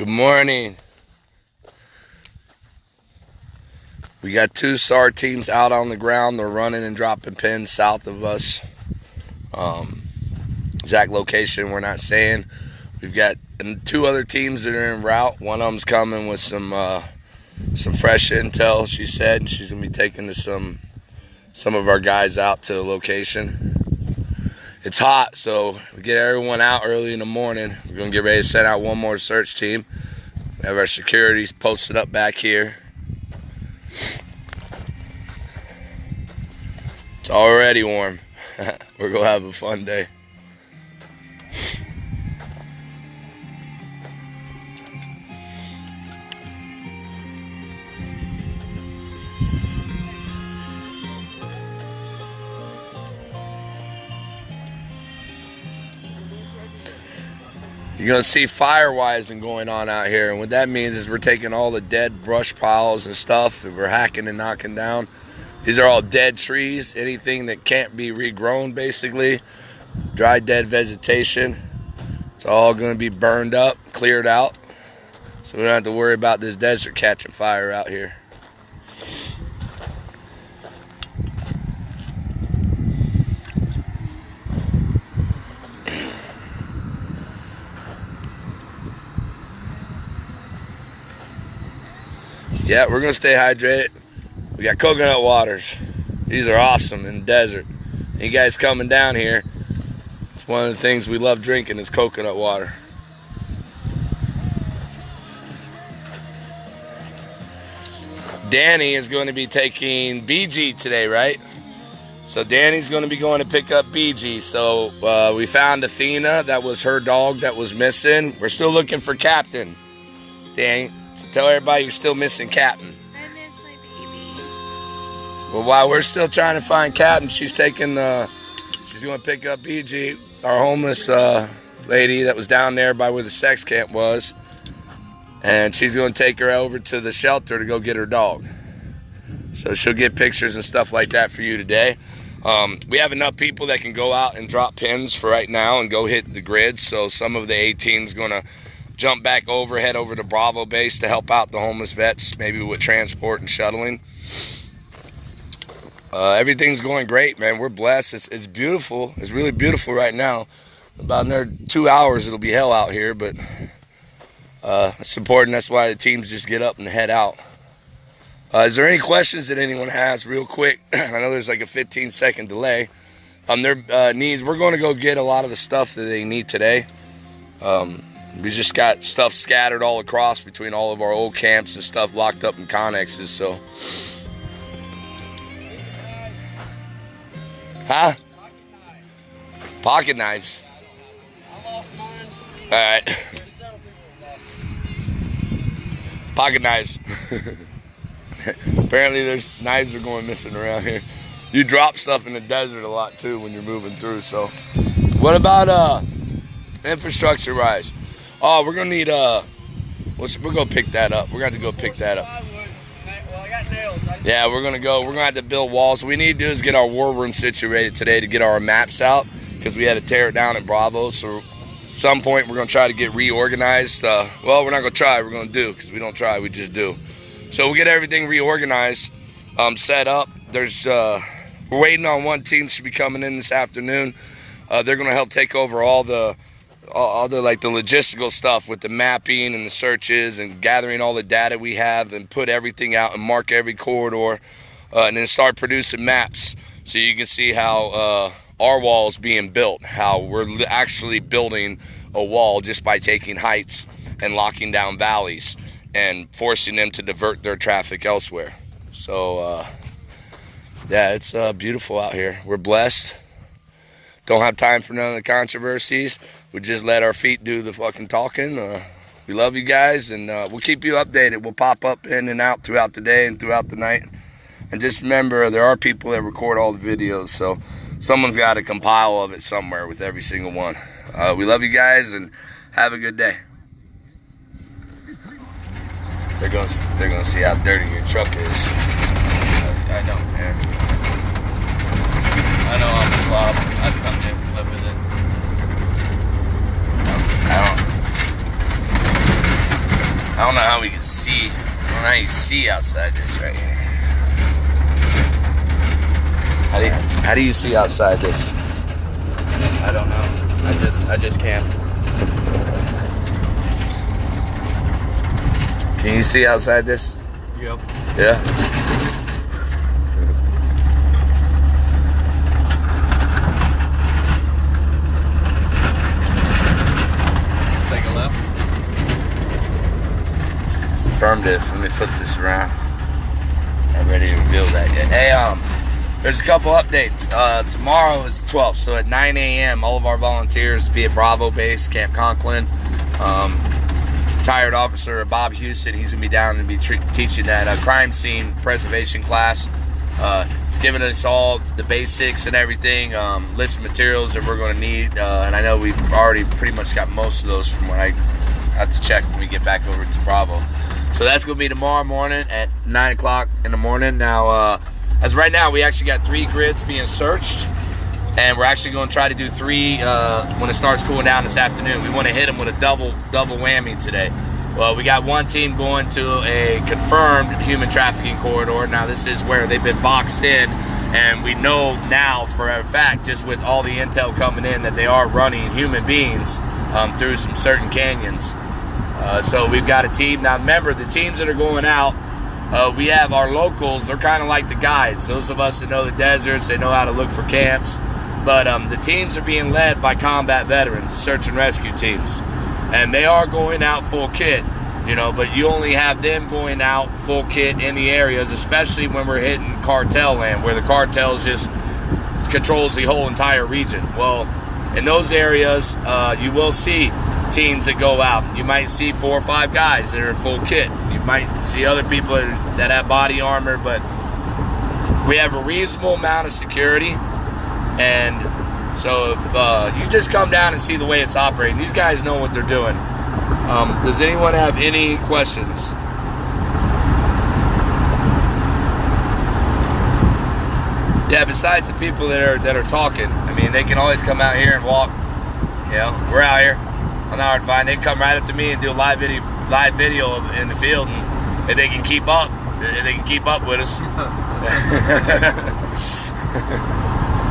Good morning. We got two SAR teams out on the ground. They're running and dropping pins south of us. Exact location we're not saying. We've got two other teams that are en route. One of them's coming with some fresh intel, she said. She's going to be taking some of our guys out to the location. It's hot, so we get everyone out early in the morning. We're going to get ready to send out one more search team. We have our securities posted up back here. It's already warm. We're going to have a fun day. You're going to see firewising going on out here. And what that means is we're taking all the dead brush piles and stuff that we're hacking and knocking down. These are all dead trees, anything that can't be regrown, basically. Dry, dead vegetation. It's all going to be burned up, cleared out. So we don't have to worry about this desert catching fire out here. Yeah, we're going to stay hydrated. We got coconut waters. These are awesome in the desert. You guys coming down here, it's one of the things we love drinking is coconut water. Danny is going to be taking BG today, right? So Danny's going to be going to pick up BG. So we found Athena. That was her dog that was missing. We're still looking for Captain. Danny. So tell everybody you're still missing Captain. I miss my baby. Well, while we're still trying to find Captain, she's taking she's going to pick up BG, our homeless lady that was down there by where the sex camp was, and she's going to take her over to the shelter to go get her dog. So she'll get pictures and stuff like that for you today. We have enough people that can go out and drop pins for right now and go hit the grid. So some of the A team's going to jump back over, head over to Bravo base to help out the homeless vets, maybe with transport and shuttling. Everything's going great, man. We're blessed. It's beautiful. It's really beautiful right now. About another 2 hours, it'll be hell out here, but it's important. That's why the teams just get up and head out. Is there any questions that anyone has real quick? I know there's like a 15-second delay on their needs. We're going to go get a lot of the stuff that they need today. We just got stuff scattered all across between all of our old camps and stuff locked up in connexes, so. Huh? Pocket knives. All right. Pocket knives. Apparently there's knives are going missing around here. You drop stuff in the desert a lot too when you're moving through, so. What about infrastructure wise? Oh, we're gonna need we're gonna pick that up. We're gonna have to go pick that up. Yeah, we're gonna have to build walls. What we need to do is get our war room situated today to get our maps out, because we had to tear it down at Bravo. So at some point we're gonna try to get reorganized. Well, we're not gonna try, we're gonna do, because we don't try, we just do. So we'll get everything reorganized, set up. There's we're waiting on one team, should be coming in this afternoon. They're gonna help take over all the like the logistical stuff with the mapping and the searches and gathering all the data we have and put everything out and mark every corridor, and then start producing maps so you can see how our wall is being built, how we're actually building a wall just by taking heights and locking down valleys and forcing them to divert their traffic elsewhere. So yeah, it's beautiful out here. We're blessed. Don't have time for none of the controversies. We just let our feet do the fucking talking. We love you guys, and we'll keep you updated. We'll pop up in and out throughout the day and throughout the night. And just remember, there are people that record all the videos, so someone's got a compile of it somewhere with every single one. We love you guys, and have a good day. They're gonna see how dirty your truck is. I don't care. I know I'm a slob. I'd come there and live with it. I don't. I don't know how we can see. I don't know how you see outside this right here. How do you see outside this? I don't know. I just can't. Can you see outside this? Yep. Yeah. Take a left. Confirmed it. Let me flip this around. Not ready to reveal that yet. Hey, there's a couple updates. Tomorrow is the 12th, so at 9 a.m. all of our volunteers be at Bravo Base, Camp Conklin. Retired officer Bob Houston, he's gonna be down and be teaching that crime scene preservation class. He's giving us all the basics and everything, list of materials that we're gonna need, and I know we've already pretty much got most of those from what I have to check when we get back over to Bravo. So that's gonna be tomorrow morning at 9 o'clock in the morning. Now, as right now, we actually got 3 grids being searched, and we're actually going to try to do 3 when it starts cooling down this afternoon. We want to hit them with a double whammy today. Well, we got one team going to a confirmed human trafficking corridor. Now, this is where they've been boxed in, and we know now for a fact, just with all the intel coming in, that they are running human beings through some certain canyons. So we've got a team. Now, remember, the teams that are going out, we have our locals. They're kind of like the guides. Those of us that know the deserts, they know how to look for camps. But the teams are being led by combat veterans, search and rescue teams. And they are going out full kit, you know, but you only have them going out full kit in the areas, especially when we're hitting cartel land, where the cartels just controls the whole entire region. Well, in those areas, you will see teams that go out. You might see 4 or 5 guys that are in full kit. You might see other people that have body armor, but we have a reasonable amount of security. And so if you just come down and see the way it's operating, these guys know what they're doing. Does anyone have any questions? Yeah, besides the people that are talking, I mean, they can always come out here and walk. You know, we're out here on the hard find. They come right up to me and do a live video in the field, and if they can keep up, with us.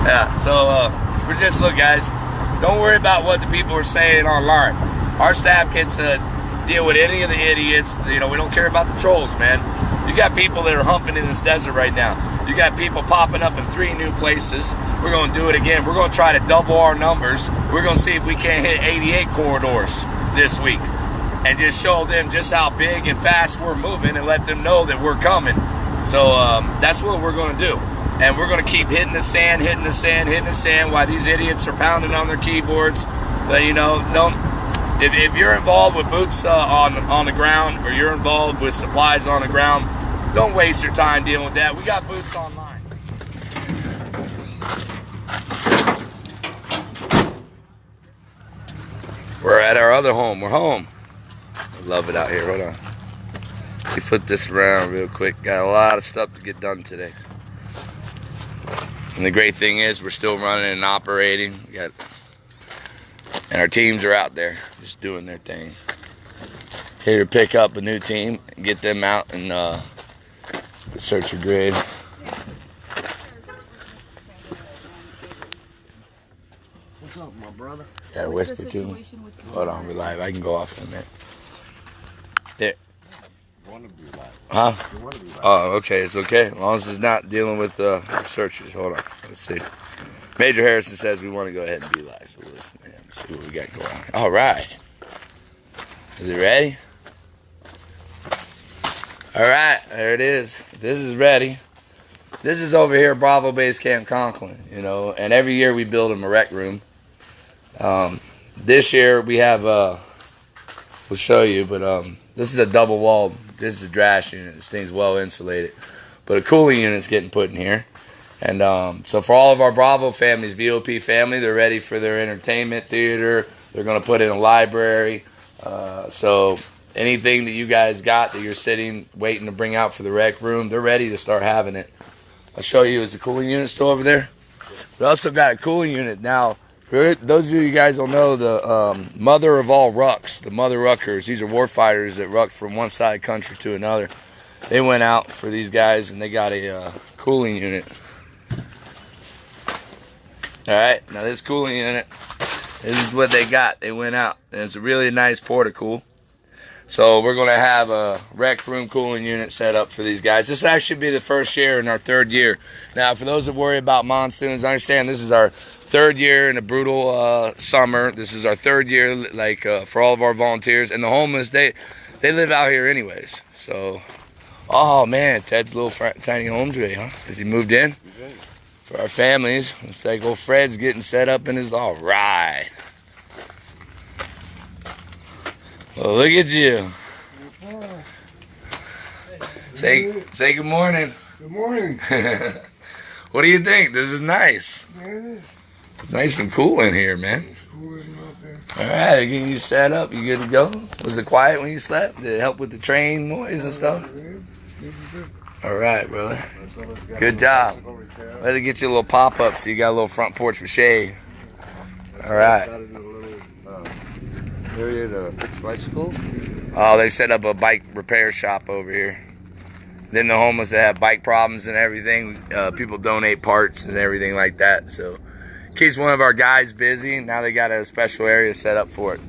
Yeah, so we're just, look, guys, don't worry about what the people are saying online. Our staff gets to deal with any of the idiots. You know, we don't care about the trolls, man. You got people that are humping in this desert right now. You got people popping up in 3 new places. We're going to do it again. We're going to try to double our numbers. We're going to see if we can't hit 88 corridors this week and just show them just how big and fast we're moving and let them know that we're coming. So that's what we're going to do. And we're going to keep hitting the sand while these idiots are pounding on their keyboards. But, you know, if you're involved with boots on the ground, or you're involved with supplies on the ground, don't waste your time dealing with that. We got boots online. We're at our other home. We're home. I love it out here. Hold on. Let me flip this around real quick. Got a lot of stuff to get done today. And the great thing is we're still running and operating. And our teams are out there just doing their thing. Here to pick up a new team and get them out and search a grid. What's up, my brother? Gotta whisper to me. Hold on, we're live. I can go off in a minute. There. Huh? Oh, okay, it's okay. As long as it's not dealing with searches. Hold on, let's see. Major Harrison says we want to go ahead and be live, so we'll listen to him and see what we got going on. All right. Is it ready? All right, there it is. This is ready. This is over here, Bravo Base Camp Conklin, you know, and every year we build them a rec room. This year we have, we'll show you, but this is a double walled, this is a drash unit. This thing's well insulated. But a cooling unit's getting put in here. And so for all of our Bravo families, VOP family, they're ready for their entertainment theater. They're going to put in a library. So anything that you guys got that you're sitting, waiting to bring out for the rec room, they're ready to start having it. I'll show you, is the cooling unit still over there? We also got a cooling unit now For those of you guys don't know, the mother of all rucks, the mother ruckers, these are war fighters that ruck from one side of the country to another. They went out for these guys and they got a cooling unit. Alright, now this cooling unit, this is what they got. They went out. And it's a really nice porta-cool. So we're going to have a rec room cooling unit set up for these guys. This actually be the first year in our 3rd year. Now, for those that worry about monsoons, I understand this is our 3rd year in a brutal summer. This is our 3rd year, like for all of our volunteers. And the homeless, they live out here anyways. So, oh man, Ted's little tiny home today, huh? Because he moved in for our families. Looks like old Fred's getting set up in his, all right. Well, look at you. Say good morning. Good morning. What do you think? This is nice. It's nice and cool in here, man. All right, getting you set up. You good to go? Was it quiet when you slept? Did it help with the train noise and stuff? All right, brother. Good job. Let it get you a little pop-up so you got a little front porch for shade. All right. Area to fix bicycles. Oh, they set up a bike repair shop over here. Then the homeless that have bike problems and everything, people donate parts and everything like that. So keeps one of our guys busy. Now they got a special area set up for it.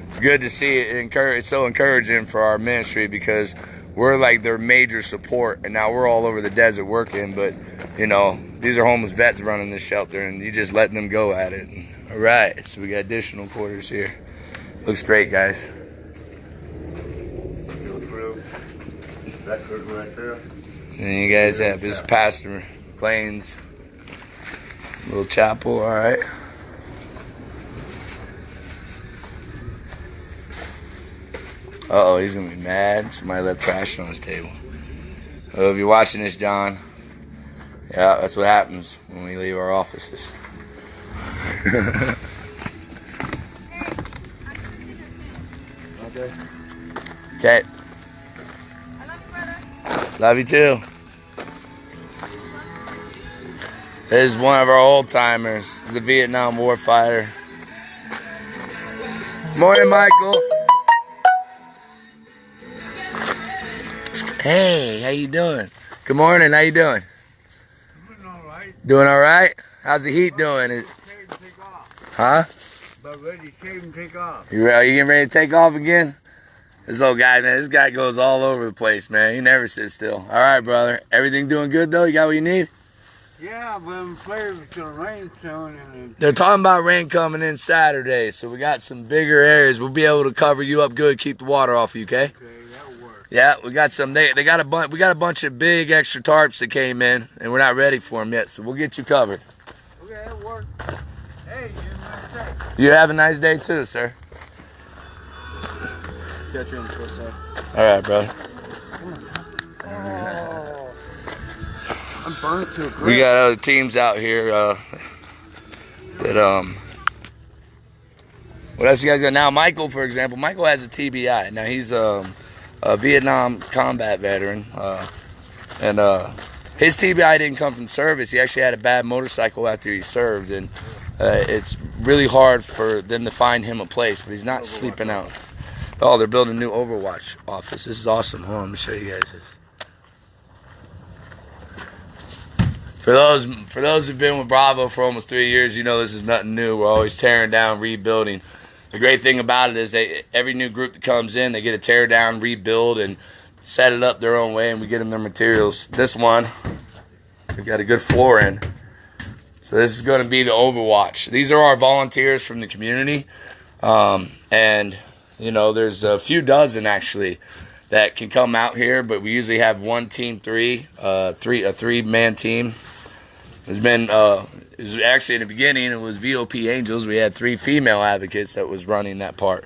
It's good to see it. It's so encouraging for our ministry because we're like their major support. And now we're all over the desert working. But, you know, these are homeless vets running this shelter. And you just letting them go at it. All right. So we got additional quarters here. Looks great, guys. That curtain right there. And you guys have this is Pastor McLean's little chapel, all right. Uh-oh, he's gonna be mad. Somebody left trash on his table. So if you're watching this, John, yeah, that's what happens when we leave our offices. Okay. I love you, brother. Love you too. This is one of our old timers. He's a Vietnam war fighter. Morning, Michael. Hey, how you doing? Good morning. How you doing? Doing all right. Doing all right? How's the heat doing? Shave and take off. Huh? About ready to shave and take off. Are you getting ready to take off again? This old guy, man, this guy goes all over the place, man. He never sits still. All right, brother. Everything doing good, though? You got what you need? Yeah, but I'm afraid it's going to rain soon. And They're talking about rain coming in Saturday, so we got some bigger areas. We'll be able to cover you up good, keep the water off you, okay? okay, that'll work. Yeah, we got some. They got a we got a bunch of big extra tarps that came in, and we're not ready for them yet, so we'll get you covered. Okay, that'll work. Hey, you have a nice day. You have a nice day too, sir. Catch you on the flip side. All right, brother. Oh, I'm burnt to a crisp. We got other teams out here that what else you guys got now? Michael, for example. Michael has a TBI. Now he's a Vietnam combat veteran, and his TBI didn't come from service. He actually had a bad motorcycle after he served, and it's really hard for them to find him a place. But he's not sleeping out. Oh, they're building a new Overwatch office. This is awesome. Hold on, let me show you guys this. For those who've been with Bravo for almost 3 years, you know this is nothing new. We're always tearing down, rebuilding. The great thing about it is every new group that comes in, they get to tear down, rebuild, and set it up their own way, and we get them their materials. This one, we've got a good floor in. So this is going to be the Overwatch. These are our volunteers from the community, and you know, there's a few dozen actually that can come out here, but we usually have one team, a three-man team. It was actually in the beginning, it was VOP Angels. We had 3 female advocates that was running that part.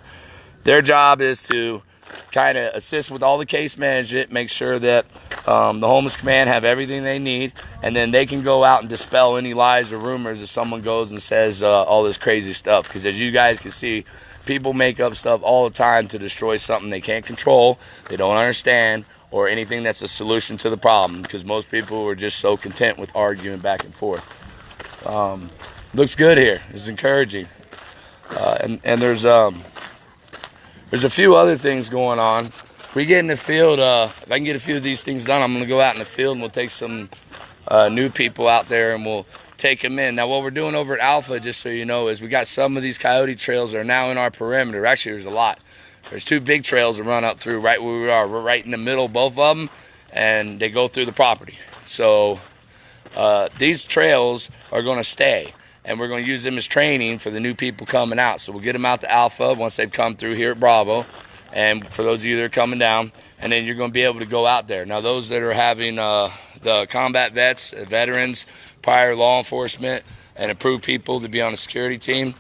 Their job is to kind of assist with all the case management, make sure that the homeless command have everything they need, and then they can go out and dispel any lies or rumors if someone goes and says all this crazy stuff. Because as you guys can see, people make up stuff all the time to destroy something they can't control, they don't understand, or anything that's a solution to the problem, because most people are just so content with arguing back and forth. looks good here. It's encouraging. And there's a few other things going on. If we get in the field, if I can get a few of these things done, I'm going to go out in the field and we'll take some new people out there and we'll take them in. Now, what we're doing over at Alpha, just so you know, is we got some of these coyote trails that are now in our perimeter. Actually, there's a lot. There's 2 big trails that run up through right where we are. We're right in the middle, both of them, and they go through the property. So these trails are going to stay, and we're going to use them as training for the new people coming out. So we'll get them out to Alpha once they've come through here at Bravo, and for those of you that are coming down, and then you're going to be able to go out there. Now, those that are having the combat vets, veterans, prior law enforcement, and approved people to be on a security team,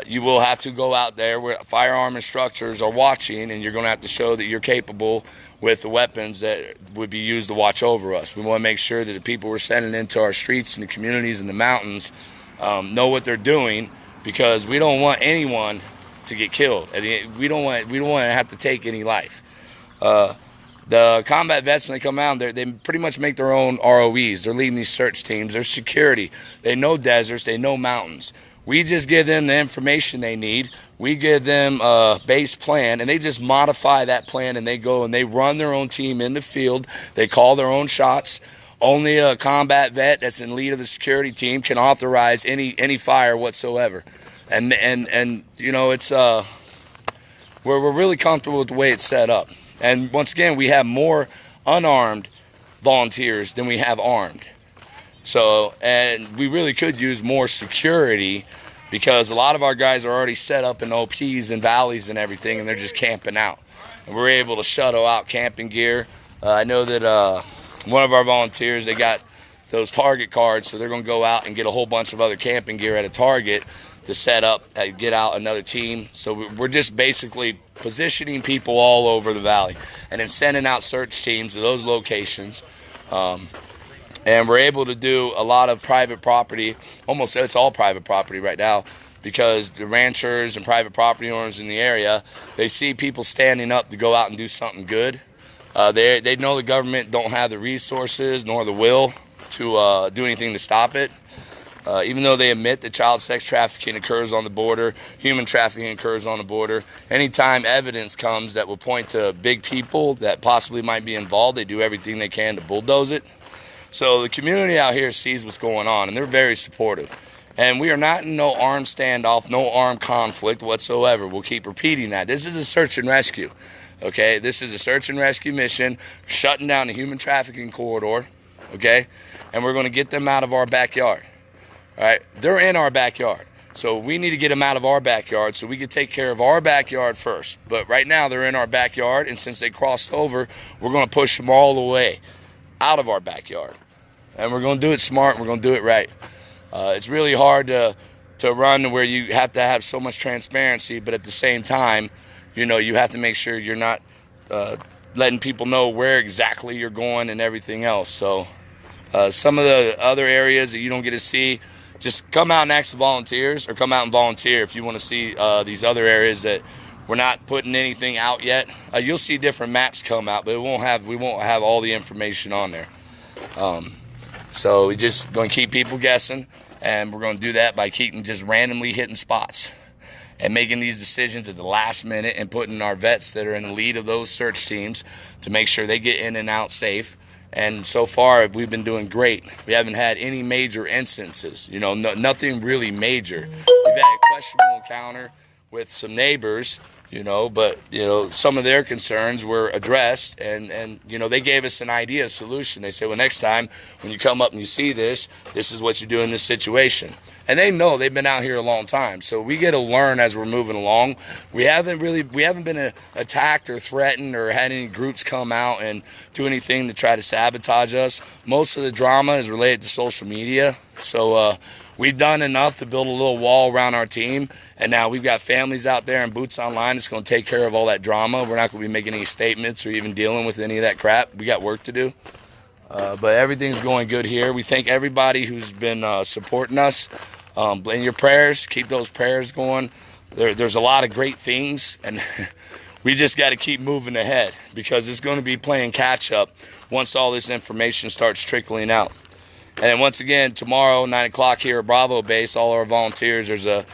you will have to go out there where firearm instructors are watching, and you're going to have to show that you're capable with the weapons that would be used to watch over us. We want to make sure that the people we're sending into our streets and the communities and the mountains know what they're doing, because we don't want anyone to get killed. We don't want to have to take any life. The combat vets, when they come out, they pretty much make their own ROEs. They're leading these search teams. They're security. They know deserts. They know mountains. We just give them the information they need. We give them a base plan, and they just modify that plan, and they go and they run their own team in the field. They call their own shots. Only a combat vet that's in lead of the security team can authorize any fire whatsoever. And you know, it's we're really comfortable with the way it's set up. And once again, we have more unarmed volunteers than we have armed. So, and we really could use more security, because a lot of our guys are already set up in OPs and valleys and everything, and they're just camping out. And we're able to shuttle out camping gear. I know that one of our volunteers, they got those Target cards, so they're going to go out and get a whole bunch of other camping gear at a Target to set up and get out another team. So we're just basically positioning people all over the valley and then sending out search teams to those locations. And we're able to do a lot of private property. Almost it's all private property right now, because the ranchers and private property owners in the area, they see people standing up to go out and do something good. They know the government don't have the resources nor the will to do anything to stop it. Even though they admit that child sex trafficking occurs on the border, human trafficking occurs on the border, anytime evidence comes that will point to big people that possibly might be involved, they do everything they can to bulldoze it. So the community out here sees what's going on, and they're very supportive. And we are not in no armed standoff, no armed conflict whatsoever. We'll keep repeating that. This is a search and rescue, okay? This is a search and rescue mission, shutting down the human trafficking corridor, okay? And we're going to get them out of our backyard. All right, they're in our backyard, so we need to get them out of our backyard so we can take care of our backyard first. But right now they're in our backyard, and since they crossed over, we're going to push them all the way out of our backyard. And we're going to do it smart, and we're going to do it right. It's really hard to run where you have to have so much transparency, but at the same time, you know, you have to make sure you're not letting people know where exactly you're going and everything else. So some of the other areas that you don't get to see, just come out and ask the volunteers, or come out and volunteer if you want to see these other areas that we're not putting anything out yet. You'll see different maps come out, but we won't have all the information on there. So we're just going to keep people guessing, and we're going to do that by keeping just randomly hitting spots and making these decisions at the last minute, and putting our vets that are in the lead of those search teams to make sure they get in and out safe. And so far, we've been doing great. We haven't had any major instances, you know, nothing really major. We've had a questionable encounter with some neighbors, you know, but, you know, some of their concerns were addressed, and you know, they gave us an idea, a solution. They said, well, next time when you come up and you see this is what you do in this situation. And they know, they've been out here a long time, so we get to learn as we're moving along. We haven't been attacked or threatened or had any groups come out and do anything to try to sabotage us. Most of the drama is related to social media, so we've done enough to build a little wall around our team, and now we've got families out there and boots online that's going to take care of all that drama. We're not going to be making any statements or even dealing with any of that crap. We got work to do. But everything's going good here. We thank everybody who's been supporting us. In your prayers, keep those prayers going. There's a lot of great things, and we just got to keep moving ahead, because it's going to be playing catch up once all this information starts trickling out. And then once again, tomorrow, 9 o'clock here at Bravo Base, all our volunteers, there's a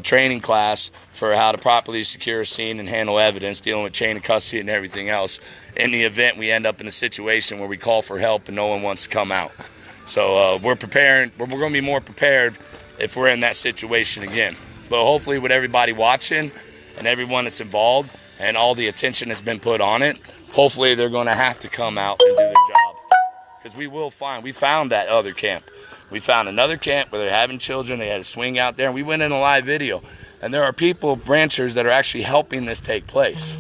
training class for how to properly secure a scene and handle evidence, dealing with chain of custody and everything else. In the event we end up in a situation where we call for help and no one wants to come out. So we're preparing. We're going to be more prepared if we're in that situation again. But hopefully with everybody watching and everyone that's involved and all the attention that's been put on it, hopefully they're going to have to come out and do their job. Because we found that other camp. We found another camp where they're having children. They had a swing out there, and we went in a live video. And there are people, ranchers, that are actually helping this take place.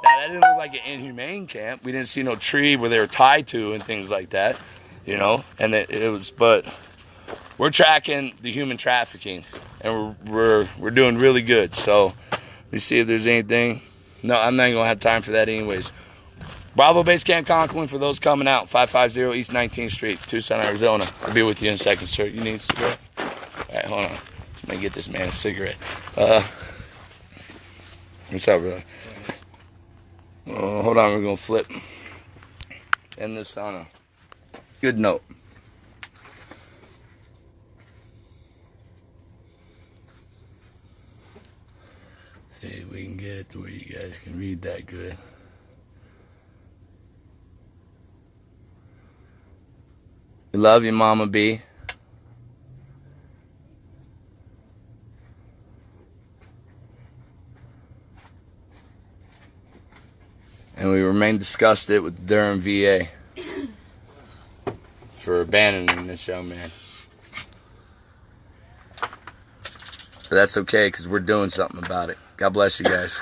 Now, that didn't look like an inhumane camp. We didn't see no tree where they were tied to and things like that, you know. And but we're tracking the human trafficking, and we're doing really good. So let me see if there's anything. No, I'm not going to have time for that anyways. Bravo Base Camp Conklin, for those coming out, 550 East 19th Street, Tucson, Arizona. I'll be with you in a second, sir. You need a cigarette? All right, hold on. Let me get this man a cigarette. What's up, brother? Hold on, we're going to flip. End this on a good note. See if we can get it to where you guys can read that good. We love you, Mama B. And we remain disgusted with the Durham VA for abandoning this young man. But that's okay, because we're doing something about it. God bless you guys.